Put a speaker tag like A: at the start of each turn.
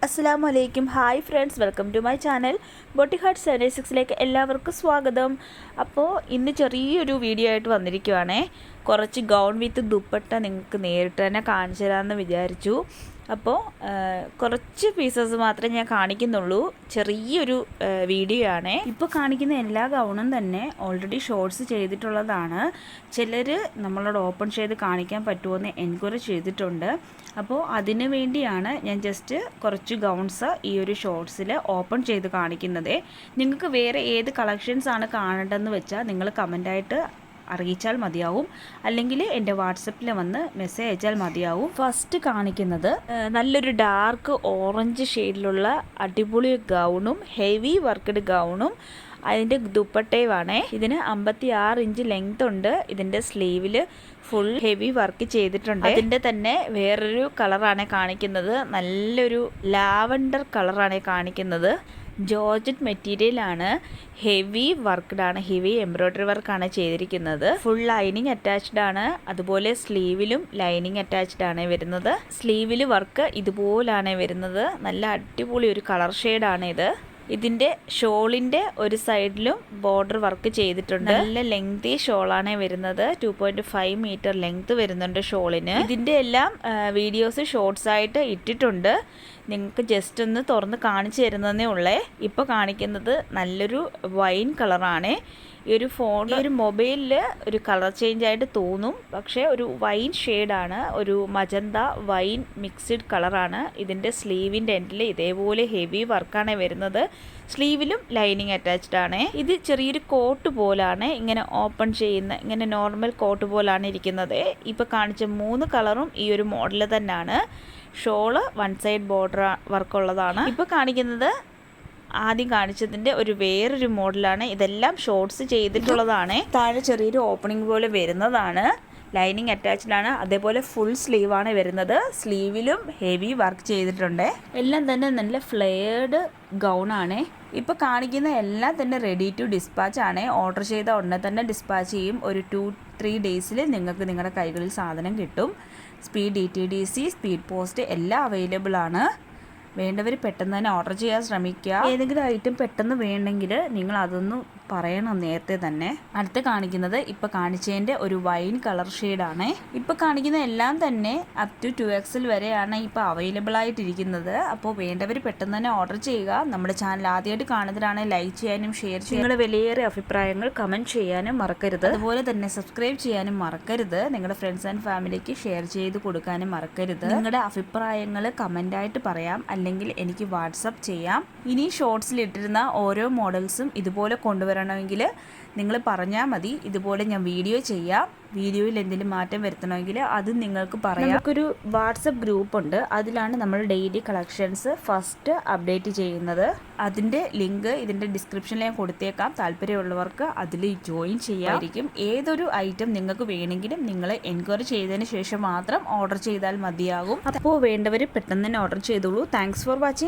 A: അസ്സലാമു അലൈക്കും. Hi friends, welcome to my channel boutique heart 76ലേക്ക് എല്ലാവർക്കും സ്വാഗതം. അപ്പോൾ ഇന്ന് ചെറിയൊരു വീഡിയോ ആയിട്ട് വന്നിരിക്കുവാണേ. കുറച്ച് ഗൗൺ വിത്ത് ദുപ്പട്ട നിങ്ങൾക്ക് നേരിട്ട് തന്നെ കാണിച്ചു തരാമെന്ന് വിചാരിച്ചു. അപ്പോൾ കുറച്ച് പീസസ് മാത്രമേ ഞാൻ കാണിക്കുന്നുള്ളൂ. ചെറിയൊരു വീഡിയോ ആണ്. ഇപ്പോൾ കാണിക്കുന്ന എല്ലാ ഗൗണും തന്നെ ഓൾറെഡി ഷോർട്സ് ചെയ്തിട്ടുള്ളതാണ്. ചിലർ നമ്മളോട് ഓപ്പൺ ചെയ്ത് കാണിക്കാൻ പറ്റുമോയെന്ന് എൻക്വയറി ചെയ്തിട്ടുണ്ട്. അപ്പോൾ അതിന് വേണ്ടിയാണ് ഞാൻ ജസ്റ്റ് കുറച്ച് ഗൗൺസ് ഈ ഒരു ഷോർട്സിൽ ഓപ്പൺ ചെയ്ത് കാണിക്കുന്നത്. നിങ്ങൾക്ക് വേറെ ഏത് കളക്ഷൻസ് ആണ് കാണേണ്ടതെന്ന് വെച്ചാൽ നിങ്ങൾ കമൻ്റായിട്ട് അറിയിച്ചാൽ മതിയാവും, അല്ലെങ്കിൽ എൻ്റെ വാട്സപ്പിൽ വന്ന് മെസ്സേജ് അയച്ചാൽ മതിയാവും. ഫസ്റ്റ് കാണിക്കുന്നത് നല്ലൊരു ഡാർക്ക് ഓറഞ്ച് ഷെയ്ഡിലുള്ള അടിപൊളി ഗൗണും ഹെവി വർക്ക്ഡ് ഗൗണും അതിൻ്റെ ദുപ്പട്ടയുമാണ്. ഇതിന് 56 ഇഞ്ച് ലെങ്ത് ഉണ്ട്. ഇതിൻ്റെ സ്ലീവിൽ ഫുൾ ഹെവി വർക്ക് ചെയ്തിട്ടുണ്ട്. അതിൻ്റെ തന്നെ വേറൊരു കളറാണ് കാണിക്കുന്നത്. നല്ലൊരു ലാവൻഡർ കളറാണ് കാണിക്കുന്നത്. ജോർജറ്റ് മെറ്റീരിയലാണ്, ഹെവി വർക്ക്ഡ് ആണ്, ഹെവി എംബ്രോയ്ഡറി വർക്കാണ് ചെയ്തിരിക്കുന്നത്. ഫുൾ ലൈനിങ് അറ്റാച്ച്ഡ് ആണ്. അതുപോലെ സ്ലീവിലും ലൈനിങ് അറ്റാച്ച്ഡ് ആണ് വരുന്നത്. സ്ലീവിൽ വർക്ക് ഇതുപോലാണ് വരുന്നത്. നല്ല അടിപൊളി ഒരു കളർ ഷെയ്ഡാണ് ഇത്. ഇതിൻ്റെ ഷോളിൻ്റെ ഒരു സൈഡിലും ബോർഡർ വർക്ക് ചെയ്തിട്ടുണ്ട്. നല്ല ലെങ്തി ഷോളാണ് വരുന്നത്. 2.5 മീറ്റർ ലെങ്ത് വരുന്നുണ്ട് ഷോളിന്. ഇതിൻ്റെ എല്ലാം വീഡിയോസ് ഷോർട്സ് ആയിട്ട് ഇട്ടിട്ടുണ്ട്. നിങ്ങൾക്ക് ജസ്റ്റ് ഒന്ന് തുറന്ന് കാണിച്ചു തരുന്നതേ ഉള്ളേ. ഇപ്പോൾ കാണിക്കുന്നത് നല്ലൊരു വൈൻ കളറാണ്. ഈ ഒരു ഫോൺ ഒരു മൊബൈലിൽ ഒരു കളർ ചേഞ്ച് ആയിട്ട് തോന്നും, പക്ഷേ ഒരു വൈൻ ഷെയ്ഡാണ്. ഒരു മജന്ത വൈൻ മിക്സ്ഡ് കളറാണ്. ഇതിൻ്റെ സ്ലീവിൻ്റെ എൻഡിൽ ഇതേപോലെ ഹെവി വർക്കാണ് വരുന്നത്. സ്ലീവിലും ലൈനിങ് അറ്റാച്ച്ഡ് ആണ്. ഇത് ചെറിയൊരു കോട്ട് പോലാണ്, ഇങ്ങനെ ഓപ്പൺ ചെയ്യുന്ന ഇങ്ങനെ നോർമൽ കോട്ട് പോലാണ് ഇരിക്കുന്നത്. ഇപ്പോൾ കാണിച്ച 3 കളറും ഈ ഒരു മോഡൽ തന്നെയാണ്. ഷോള് വൺ സൈഡ് ബോർഡർ വർക്കുള്ളതാണ്. ഇപ്പോൾ കാണിക്കുന്നത് ആദ്യം കാണിച്ചതിൻ്റെ വേറൊരു മോഡലാണ്. ഇതെല്ലാം ഷോർട്സ് ചെയ്തിട്ടുള്ളതാണ്. താഴെ ചെറിയൊരു ഓപ്പണിംഗ് പോലെ വരുന്നതാണ്. ലൈനിങ് അറ്റാച്ച്ഡ് ആണ്. അതേപോലെ ഫുൾ സ്ലീവാണ് വരുന്നത്. സ്ലീവിലും ഹെവി വർക്ക് ചെയ്തിട്ടുണ്ട്. എല്ലാം തന്നെ നല്ല ഫ്ലെയർഡ് ഗൗണാണ്. ഇപ്പോൾ കാണിക്കുന്ന എല്ലാം തന്നെ റെഡി ടു ഡിസ്പാച്ച് ആണ്. ഓർഡർ ചെയ്ത ഉടനെ തന്നെ ഡിസ്പാച്ച് ചെയ്യും. ഒരു 2-3 ഡേയ്സിൽ നിങ്ങൾക്ക് നിങ്ങളുടെ കൈകളിൽ സാധനം കിട്ടും. സ്പീഡ് DTDC, സ്പീഡ് പോസ്റ്റ് എല്ലാം അവൈലബിൾ ആണ്. വേണ്ടവർ പെട്ടെന്ന് തന്നെ ഓർഡർ ചെയ്യാൻ ശ്രമിക്കുക. ഏതെങ്കിലും ഐറ്റം പെട്ടെന്ന് വേണമെങ്കിൽ നിങ്ങൾ അതൊന്ന് പറയണം നേരത്തെ തന്നെ. അടുത്ത് കാണിക്കുന്നത് ഇപ്പോൾ കാണിച്ചതിൻ്റെ ഒരു വൈൻ കളർ ഷെയ്ഡാണ്. ഇപ്പോൾ കാണിക്കുന്ന എല്ലാം തന്നെ അപ് ടു 2XL വരെയാണ് ഇപ്പോൾ അവൈലബിൾ ആയിട്ടിരിക്കുന്നത്. അപ്പോൾ വേണ്ടവർ പെട്ടെന്ന് തന്നെ ഓർഡർ ചെയ്യുക. നമ്മുടെ ചാനൽ ആദ്യമായിട്ട് കാണുന്നവരാണ് ലൈക്ക് ചെയ്യാനും ഷെയർ ചെയ്യാനും നിങ്ങളുടെ വിലയേറിയ അഭിപ്രായങ്ങൾ കമൻറ്റ് ചെയ്യാനും മറക്കരുത്. അതുപോലെ തന്നെ സബ്സ്ക്രൈബ് ചെയ്യാനും മറക്കരുത്. നിങ്ങളുടെ ഫ്രണ്ട്സ് ആൻഡ് ഫാമിലിക്ക് ഷെയർ ചെയ്ത് കൊടുക്കാനും മറക്കരുത്. നിങ്ങളുടെ അഭിപ്രായങ്ങൾ കമൻ്റായിട്ട് പറയാം, അല്ലെങ്കിൽ എനിക്ക് വാട്സപ്പ് ചെയ്യാം. ഇനി ഷോർട്സിൽ ഇട്ടിരുന്ന ഓരോ മോഡൽസും ഇതുപോലെ കൊണ്ടുവരണമെങ്കിൽ നിങ്ങൾ പറഞ്ഞാൽ മതി. ഇതുപോലെ ഞാൻ വീഡിയോ ചെയ്യാം. വീഡിയോയിൽ എന്തെങ്കിലും മാറ്റം വരുത്തണമെങ്കിൽ അത് നിങ്ങൾക്ക് പറയാം. നമുക്കൊരു വാട്സപ്പ് ഗ്രൂപ്പ് ഉണ്ട്. അതിലാണ് നമ്മൾ ഡെയിലി കളക്ഷൻസ് ഫസ്റ്റ് അപ്ഡേറ്റ് ചെയ്യുന്നത്. അതിൻ്റെ ലിങ്ക് ഇതിൻ്റെ ഡിസ്ക്രിപ്ഷനിൽ ഞാൻ കൊടുത്തേക്കാം. താല്പര്യമുള്ളവർക്ക് അതിൽ ജോയിൻ ചെയ്യാമായിരിക്കും. ഏതൊരു ഐറ്റം നിങ്ങൾക്ക് വേണമെങ്കിലും നിങ്ങൾ എൻക്വയറി ചെയ്തതിന് ശേഷം മാത്രം ഓർഡർ ചെയ്താൽ മതിയാകും. അപ്പോൾ വേണ്ടവർ പെട്ടെന്ന് തന്നെ ഓർഡർ ചെയ്തോളൂ. Thanks for watching.